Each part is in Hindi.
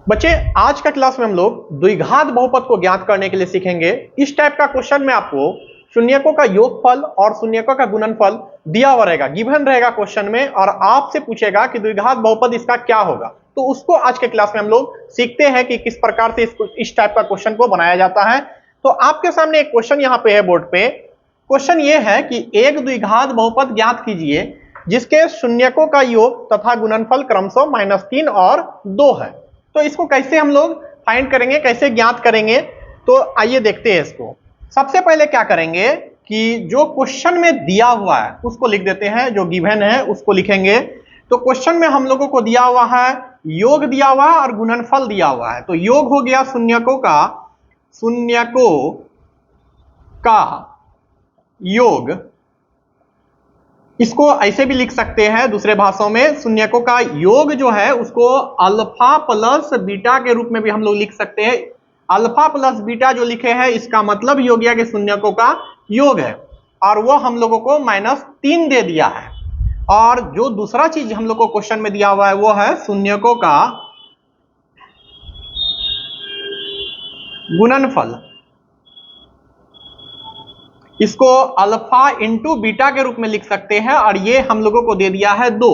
बच्चे आज का क्लास में हम लोग द्विघात बहुपद को ज्ञात करने के लिए सीखेंगे। इस टाइप का क्वेश्चन में आपको शून्यकों का योगफल और शून्यकों का गुणनफल दिया हुआ रहेगा, गिवन रहेगा क्वेश्चन में, और आपसे पूछेगा कि द्विघात बहुपद इसका क्या होगा। तो उसको आज के क्लास में हम लोग सीखते हैं कि किस प्रकार से इस टाइप का क्वेश्चन को बनाया जाता है। तो आपके सामने एक क्वेश्चन यहाँ पे है बोर्ड पे। क्वेश्चन ये है कि एक द्विघात बहुपद ज्ञात कीजिए जिसके शून्यकों का योग तथा गुणनफल क्रमशः -3 और 2 है। तो इसको कैसे हम लोग फाइंड करेंगे, कैसे ज्ञात करेंगे, तो आइए देखते हैं इसको। सबसे पहले क्या करेंगे कि जो क्वेश्चन में दिया हुआ है उसको लिख देते हैं, जो गिवन है उसको लिखेंगे। तो क्वेश्चन में हम लोगों को दिया हुआ है योग दिया हुआ है और गुणनफल दिया हुआ है। तो योग हो गया शून्यकों का योग, इसको ऐसे भी लिख सकते हैं दूसरे भाषाओं में। शून्यकों का योग जो है उसको अल्फा प्लस बीटा के रूप में भी हम लोग लिख सकते हैं। अल्फा प्लस बीटा जो लिखे हैं इसका मतलब हो गया कि शून्यकों का योग है, और वो हम लोगों को -3 दे दिया है। और जो दूसरा चीज हम लोग को क्वेश्चन में दिया हुआ है वो है शून्यकों का गुणनफल, इसको अल्फा इंटू बीटा के रूप में लिख सकते हैं, और ये हम लोगों को दे दिया है 2।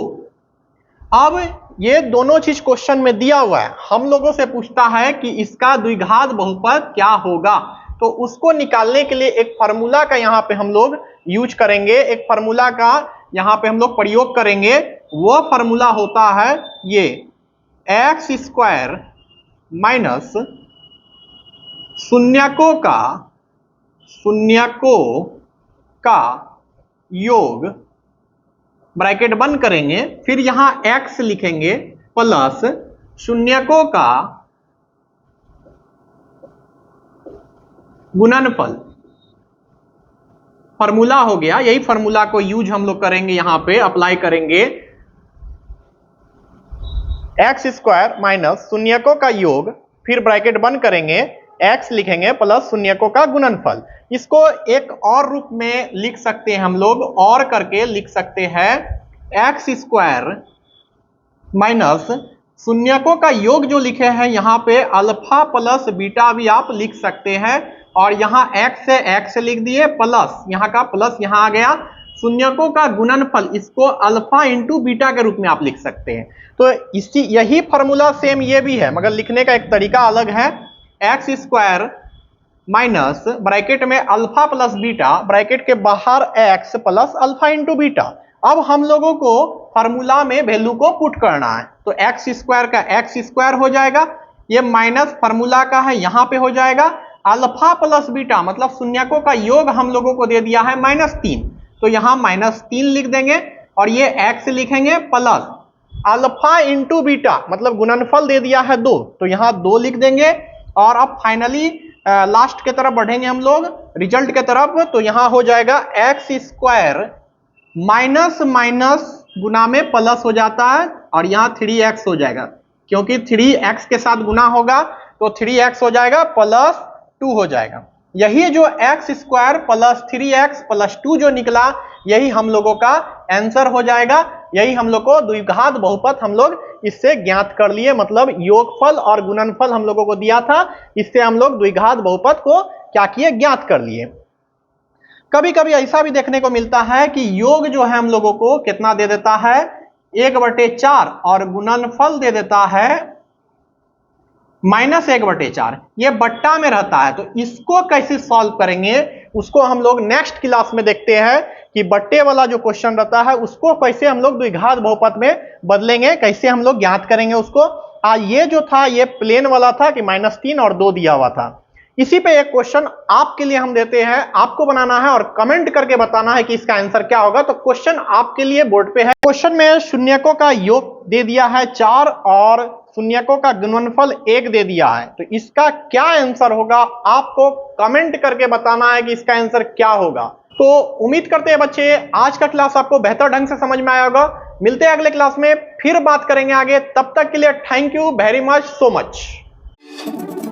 अब ये दोनों चीज क्वेश्चन में दिया हुआ है, हम लोगों से पूछता है कि इसका द्विघात बहुपद क्या होगा। तो उसको निकालने के लिए एक फार्मूला का यहाँ पे हम लोग यूज करेंगे, एक फार्मूला का यहाँ पे हम लोग प्रयोग करेंगे। वो फार्मूला होता है ये x² माइनस शून्यकों का योग, ब्रैकेट बंद करेंगे, फिर यहां x लिखेंगे प्लस शून्यकों का गुणनफल। फार्मूला हो गया, यही फार्मूला को यूज हम लोग करेंगे, यहां पे अप्लाई करेंगे। x² माइनस शून्यकों का योग, फिर ब्रैकेट बंद करेंगे, x लिखेंगे प्लस शून्यकों का गुणनफल। इसको एक और रूप में लिख सकते हैं हम लोग, और करके लिख सकते हैं x² माइनस शून्यकों का योग जो लिखे हैं यहाँ पे अल्फा प्लस बीटा भी आप लिख सकते हैं, और यहाँ x से x लिख दिए, प्लस यहाँ का प्लस यहाँ आ गया, शून्यकों का गुणनफल इसको अल्फा इंटू बीटा के रूप में आप लिख सकते हैं। तो इसी यही फॉर्मूला सेम ये भी है, मगर लिखने का एक तरीका अलग है। x² माइनस ब्रैकेट में अल्फा प्लस बीटा, ब्रैकेट के बाहर x plus alpha into beta. अब हम लोगों को फार्मूला में वैल्यू को पुट करना है, तो x² का x² हो जाएगा, ये माइनस फार्मूला का है यहाँ पे हो जाएगा, अल्फा प्लस बीटा मतलब शून्यकों का योग हम लोगों को दे दिया है -3, तो यहाँ -3 लिख देंगे, और ये x लिखेंगे प्लस अल्फा इंटू बीटा मतलब गुणनफल दे दिया है 2, तो यहाँ 2 लिख देंगे। और अब फाइनली लास्ट के तरफ बढ़ेंगे हम लोग, रिजल्ट के तरफ, तो यहां हो जाएगा x² माइनस माइनस गुना में प्लस हो जाता है, और यहां 3x हो जाएगा, क्योंकि 3x के साथ गुना होगा तो 3x हो जाएगा प्लस 2 हो जाएगा। यही जो x² प्लस 3x प्लस 2 जो निकला, यही हम लोगों का आंसर हो जाएगा। यही हम लोग को द्विघात बहुपद हम लोग इससे ज्ञात कर लिए, मतलब योगफल और गुणनफल हम लोगों को दिया था, इससे हम लोग द्विघात बहुपद को क्या किए, ज्ञात कर लिए। कभी कभी ऐसा भी देखने को मिलता है कि योग जो है हम लोगों को कितना दे देता है 1/4, और गुणनफल दे देता है -1/4, ये बट्टा में रहता है। तो इसको कैसे सॉल्व करेंगे उसको हम लोग नेक्स्ट क्लास में देखते हैं कि बट्टे वाला जो क्वेश्चन रहता है उसको कैसे हम लोग द्विघात बहुपद में बदलेंगे, कैसे हम लोग ज्ञात करेंगे उसको। ये जो था ये प्लेन वाला था कि -3 और 2 दिया हुआ था। इसी पे एक क्वेश्चन आपके लिए हम देते हैं, आपको बनाना है और कमेंट करके बताना है कि इसका आंसर क्या होगा। तो क्वेश्चन आपके लिए बोर्ड पे है। क्वेश्चन में शून्यकों का योग दे दिया है 4 और शून्यकों का गुणनफल 1 दे दिया है, तो इसका क्या आंसर होगा आपको कमेंट करके बताना है कि इसका आंसर क्या होगा। तो उम्मीद करते हैं बच्चे आज का क्लास आपको बेहतर ढंग से समझ में आया होगा। मिलते हैं अगले क्लास में, फिर बात करेंगे आगे। तब तक के लिए thank you very much, so much.